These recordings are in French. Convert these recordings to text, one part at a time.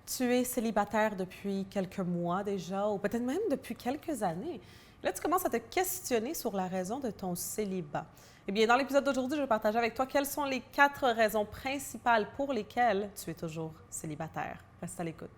Tu es célibataire depuis quelques mois déjà, ou peut-être même depuis quelques années. Là, tu commences à te questionner sur la raison de ton célibat. Eh bien, dans l'épisode d'aujourd'hui, je vais partager avec toi quelles sont les 4 raisons principales pour lesquelles tu es toujours célibataire. Reste à l'écoute.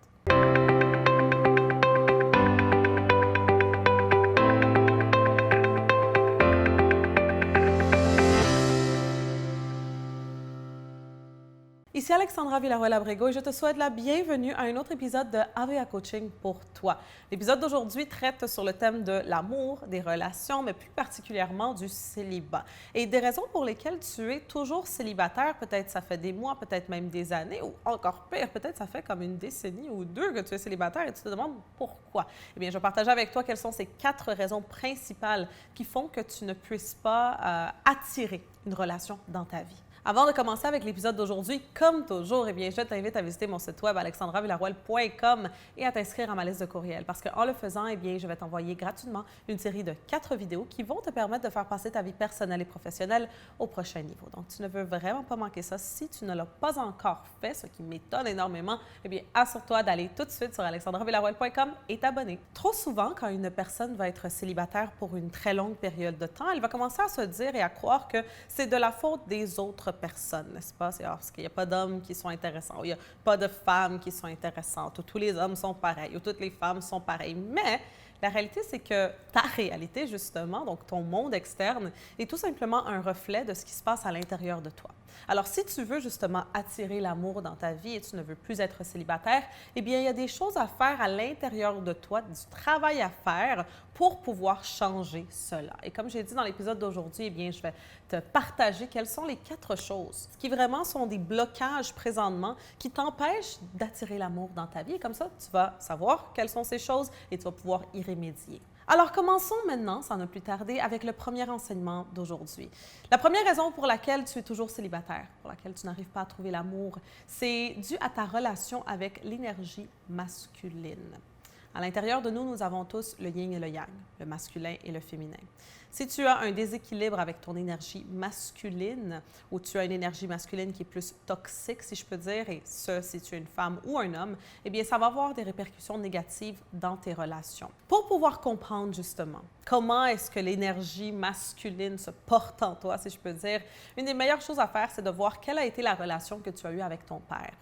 Ici Alexandra Villaroel-Abrego et je te souhaite la bienvenue à un autre épisode de AVA Coaching pour toi. L'épisode d'aujourd'hui traite sur le thème de l'amour, des relations, mais plus particulièrement du célibat. Et des raisons pour lesquelles tu es toujours célibataire, peut-être ça fait des mois, peut-être même des années, ou encore pire, peut-être ça fait comme une décennie ou deux que tu es célibataire et tu te demandes pourquoi. Eh bien, je vais partager avec toi quelles sont ces 4 raisons principales qui font que tu ne puisses pas attirer une relation dans ta vie. Avant de commencer avec l'épisode d'aujourd'hui, comme toujours, eh bien, je t'invite à visiter mon site web alexandravillaroel.com et à t'inscrire à ma liste de courriels parce qu'en le faisant, eh bien, je vais t'envoyer gratuitement une série de 4 vidéos qui vont te permettre de faire passer ta vie personnelle et professionnelle au prochain niveau. Donc, tu ne veux vraiment pas manquer ça. Si tu ne l'as pas encore fait, ce qui m'étonne énormément, eh bien, assure-toi d'aller tout de suite sur alexandravillaroel.com et t'abonner. Trop souvent, quand une personne va être célibataire pour une très longue période de temps, elle va commencer à se dire et à croire que c'est de la faute des autres personnes, n'est-ce pas? C'est parce qu'il n'y a pas d'hommes qui sont intéressants, ou il n'y a pas de femmes qui sont intéressantes, ou tous les hommes sont pareils, ou toutes les femmes sont pareilles. Mais la réalité, c'est que ta réalité, justement, donc ton monde externe, est tout simplement un reflet de ce qui se passe à l'intérieur de toi. Alors, si tu veux justement attirer l'amour dans ta vie et tu ne veux plus être célibataire, eh bien, il y a des choses à faire à l'intérieur de toi, du travail à faire pour pouvoir changer cela. Et comme j'ai dit dans l'épisode d'aujourd'hui, eh bien, je vais te partager quelles sont les 4 choses qui vraiment sont des blocages présentement qui t'empêchent d'attirer l'amour dans ta vie. Et comme ça, tu vas savoir quelles sont ces choses et tu vas pouvoir y remédier. Alors, commençons maintenant, sans ne plus tarder, avec le premier enseignement d'aujourd'hui. La première raison pour laquelle tu es toujours célibataire, pour laquelle tu n'arrives pas à trouver l'amour, c'est dû à ta relation avec l'énergie masculine. À l'intérieur de nous, nous avons tous le yin et le yang, le masculin et le féminin. Si tu as un déséquilibre avec ton énergie masculine, ou tu as une énergie masculine qui est plus toxique, si je peux dire, et ce, si tu es une femme ou un homme, eh bien, ça va avoir des répercussions négatives dans tes relations. Pour pouvoir comprendre, justement, comment est-ce que l'énergie masculine se porte en toi, si je peux dire, une des meilleures choses à faire, c'est de voir quelle a été la relation que tu as eue avec ton père,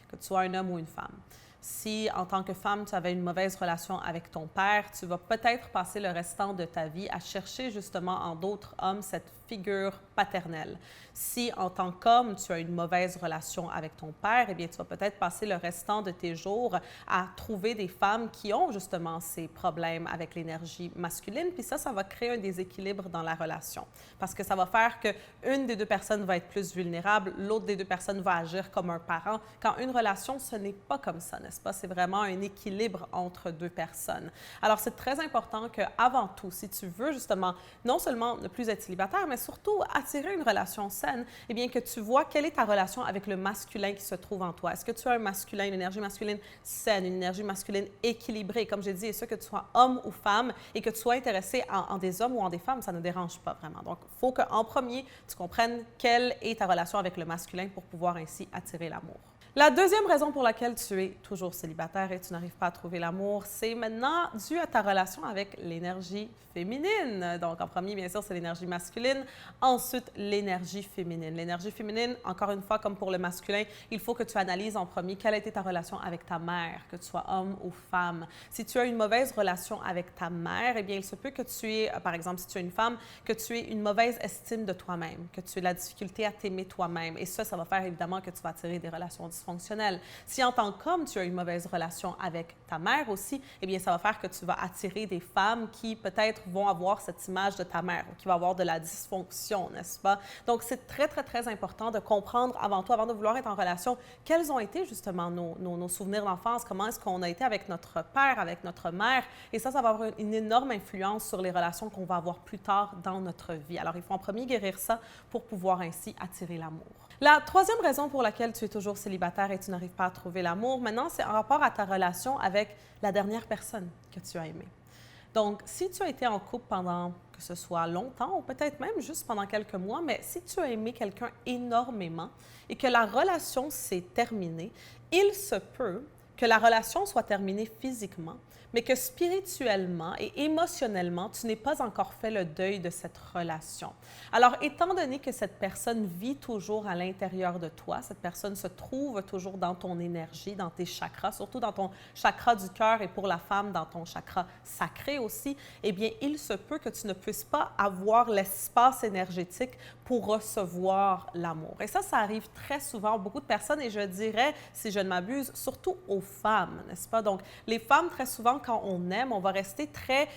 que tu sois un homme ou une femme. Si, en tant que femme, tu avais une mauvaise relation avec ton père, tu vas peut-être passer le restant de ta vie à chercher justement en d'autres hommes cette figure paternelle. Si, en tant qu'homme, tu as une mauvaise relation avec ton père, eh bien, tu vas peut-être passer le restant de tes jours à trouver des femmes qui ont justement ces problèmes avec l'énergie masculine, puis ça va créer un déséquilibre dans la relation. Parce que ça va faire qu'une des 2 personnes va être plus vulnérable, l'autre des 2 personnes va agir comme un parent. Quand une relation, ce n'est pas comme ça, n'est-ce pas? C'est vraiment un équilibre entre 2 personnes. Alors, c'est très important qu'avant tout, si tu veux justement non seulement ne plus être célibataire, mais surtout attirer une relation saine, eh bien que tu vois quelle est ta relation avec le masculin qui se trouve en toi. Est-ce que tu as un masculin, une énergie masculine saine, une énergie masculine équilibrée, comme j'ai dit, et ça, que tu sois homme ou femme et que tu sois intéressé en des hommes ou en des femmes, ça ne dérange pas vraiment. Donc, il faut qu'en premier, tu comprennes quelle est ta relation avec le masculin pour pouvoir ainsi attirer l'amour. La deuxième raison pour laquelle tu es toujours célibataire et tu n'arrives pas à trouver l'amour, c'est maintenant dû à ta relation avec l'énergie féminine. Donc, en premier, bien sûr, c'est l'énergie masculine. Ensuite, l'énergie féminine. L'énergie féminine, encore une fois, comme pour le masculin, il faut que tu analyses en premier quelle a été ta relation avec ta mère, que tu sois homme ou femme. Si tu as une mauvaise relation avec ta mère, eh bien, il se peut que tu aies, par exemple, si tu es une femme, que tu aies une mauvaise estime de toi-même, que tu aies de la difficulté à t'aimer toi-même. Et ça va faire évidemment que tu vas attirer des relations dysfonctionnelles. Si en tant qu'homme, tu as une mauvaise relation avec ta mère aussi, eh bien, ça va faire que tu vas attirer des femmes qui peut-être vont avoir cette image de ta mère ou qui va avoir de la dysfonction, n'est-ce pas? Donc, c'est très, très, très important de comprendre avant tout, avant de vouloir être en relation, quels ont été justement nos souvenirs d'enfance, comment est-ce qu'on a été avec notre père, avec notre mère. Et ça va avoir une énorme influence sur les relations qu'on va avoir plus tard dans notre vie. Alors, il faut en premier guérir ça pour pouvoir ainsi attirer l'amour. La troisième raison pour laquelle tu es toujours célibataire et tu n'arrives pas à trouver l'amour, maintenant, c'est en rapport à ta relation avec la dernière personne que tu as aimée. Donc, si tu as été en couple pendant, que ce soit longtemps ou peut-être même juste pendant quelques mois, mais si tu as aimé quelqu'un énormément et que la relation s'est terminée, il se peut que la relation soit terminée physiquement, mais que spirituellement et émotionnellement, tu n'es pas encore fait le deuil de cette relation. Alors, étant donné que cette personne vit toujours à l'intérieur de toi, cette personne se trouve toujours dans ton énergie, dans tes chakras, surtout dans ton chakra du cœur et pour la femme, dans ton chakra sacré aussi, eh bien, il se peut que tu ne puisses pas avoir l'espace énergétique pour recevoir l'amour. Et ça arrive très souvent, beaucoup de personnes, et je dirais, si je ne m'abuse, surtout aux femmes, n'est-ce pas? Donc, les femmes, très souvent, quand on aime, on va rester très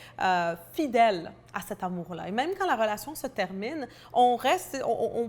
fidèle à cet amour-là. Et même quand la relation se termine, on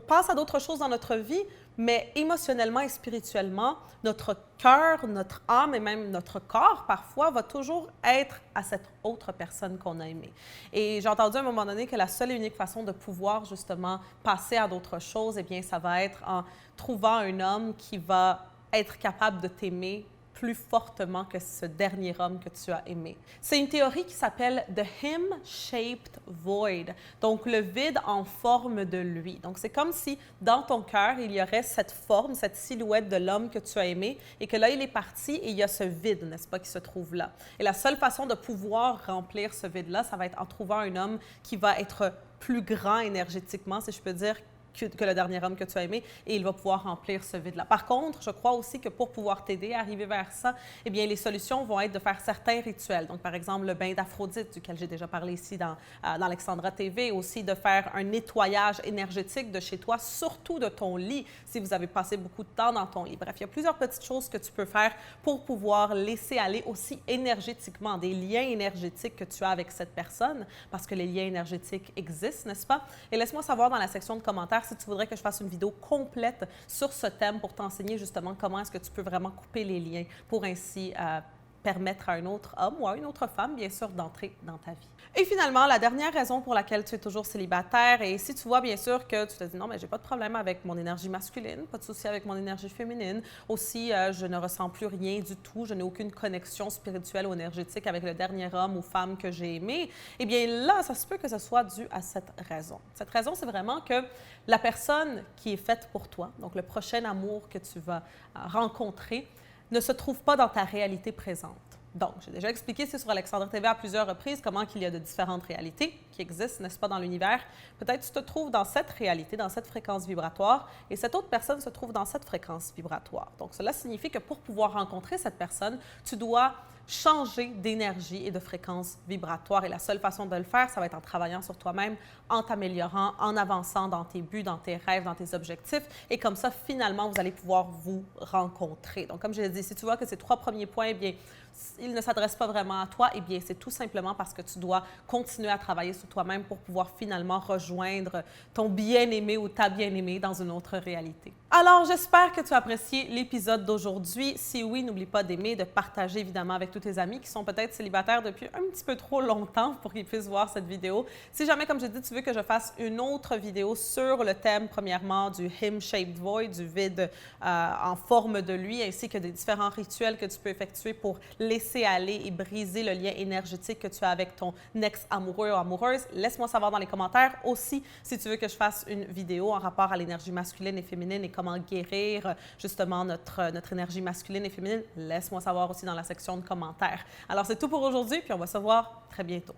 passe à d'autres choses dans notre vie, mais émotionnellement et spirituellement, notre cœur, notre âme et même notre corps, parfois, va toujours être à cette autre personne qu'on a aimée. Et j'ai entendu à un moment donné que la seule et unique façon de pouvoir justement passer à d'autres choses, eh bien, ça va être en trouvant un homme qui va être capable de t'aimer plus fortement que ce dernier homme que tu as aimé. C'est une théorie qui s'appelle The Him-Shaped Void, donc le vide en forme de lui. Donc c'est comme si dans ton cœur, il y aurait cette forme, cette silhouette de l'homme que tu as aimé et que là, il est parti et il y a ce vide, n'est-ce pas, qui se trouve là. Et la seule façon de pouvoir remplir ce vide-là, ça va être en trouvant un homme qui va être plus grand énergétiquement, si je peux dire, que le dernier homme que tu as aimé, et il va pouvoir remplir ce vide-là. Par contre, je crois aussi que pour pouvoir t'aider à arriver vers ça, eh bien, les solutions vont être de faire certains rituels. Donc, par exemple, le bain d'Aphrodite, duquel j'ai déjà parlé ici dans Alexandra TV, aussi de faire un nettoyage énergétique de chez toi, surtout de ton lit, si vous avez passé beaucoup de temps dans ton lit. Bref, il y a plusieurs petites choses que tu peux faire pour pouvoir laisser aller aussi énergétiquement, des liens énergétiques que tu as avec cette personne, parce que les liens énergétiques existent, n'est-ce pas? Et laisse-moi savoir dans la section de commentaires si tu voudrais que je fasse une vidéo complète sur ce thème pour t'enseigner justement comment est-ce que tu peux vraiment couper les liens pour ainsi permettre à un autre homme ou à une autre femme, bien sûr, d'entrer dans ta vie. Et finalement, la dernière raison pour laquelle tu es toujours célibataire, et si tu vois bien sûr que tu te dis non, mais j'ai pas de problème avec mon énergie masculine, pas de souci avec mon énergie féminine, aussi je ne ressens plus rien du tout, je n'ai aucune connexion spirituelle ou énergétique avec le dernier homme ou femme que j'ai aimé, eh bien là, ça se peut que ce soit dû à cette raison. Cette raison, c'est vraiment que la personne qui est faite pour toi, donc le prochain amour que tu vas rencontrer, ne se trouve pas dans ta réalité présente. Donc, j'ai déjà expliqué ici sur Alexandra TV à plusieurs reprises comment il y a de différentes réalités qui existent, n'est-ce pas, dans l'univers. Peut-être tu te trouves dans cette réalité, dans cette fréquence vibratoire, et cette autre personne se trouve dans cette fréquence vibratoire. Donc, cela signifie que pour pouvoir rencontrer cette personne, tu dois changer d'énergie et de fréquence vibratoire. Et la seule façon de le faire, ça va être en travaillant sur toi-même, en t'améliorant, en avançant dans tes buts, dans tes rêves, dans tes objectifs. Et comme ça, finalement, vous allez pouvoir vous rencontrer. Donc, comme je l'ai dit, si tu vois que ces 3 premiers points, eh bien, ils ne s'adressent pas vraiment à toi, eh bien, c'est tout simplement parce que tu dois continuer à travailler sur toi-même pour pouvoir finalement rejoindre ton bien-aimé ou ta bien-aimée dans une autre réalité. Alors, j'espère que tu as apprécié l'épisode d'aujourd'hui. Si oui, n'oublie pas d'aimer, de partager évidemment avec tous tes amis qui sont peut-être célibataires depuis un petit peu trop longtemps pour qu'ils puissent voir cette vidéo. Si jamais, comme je dis, tu veux que je fasse une autre vidéo sur le thème, premièrement, du Him-Shaped Void, du vide en forme de lui, ainsi que des différents rituels que tu peux effectuer pour laisser aller et briser le lien énergétique que tu as avec ton ex-amoureux ou amoureuse, laisse-moi savoir dans les commentaires. Aussi, si tu veux que je fasse une vidéo en rapport à l'énergie masculine et féminine et comment guérir justement notre énergie masculine et féminine, laisse-moi savoir aussi dans la section de commentaires. Alors, c'est tout pour aujourd'hui, puis on va se voir très bientôt.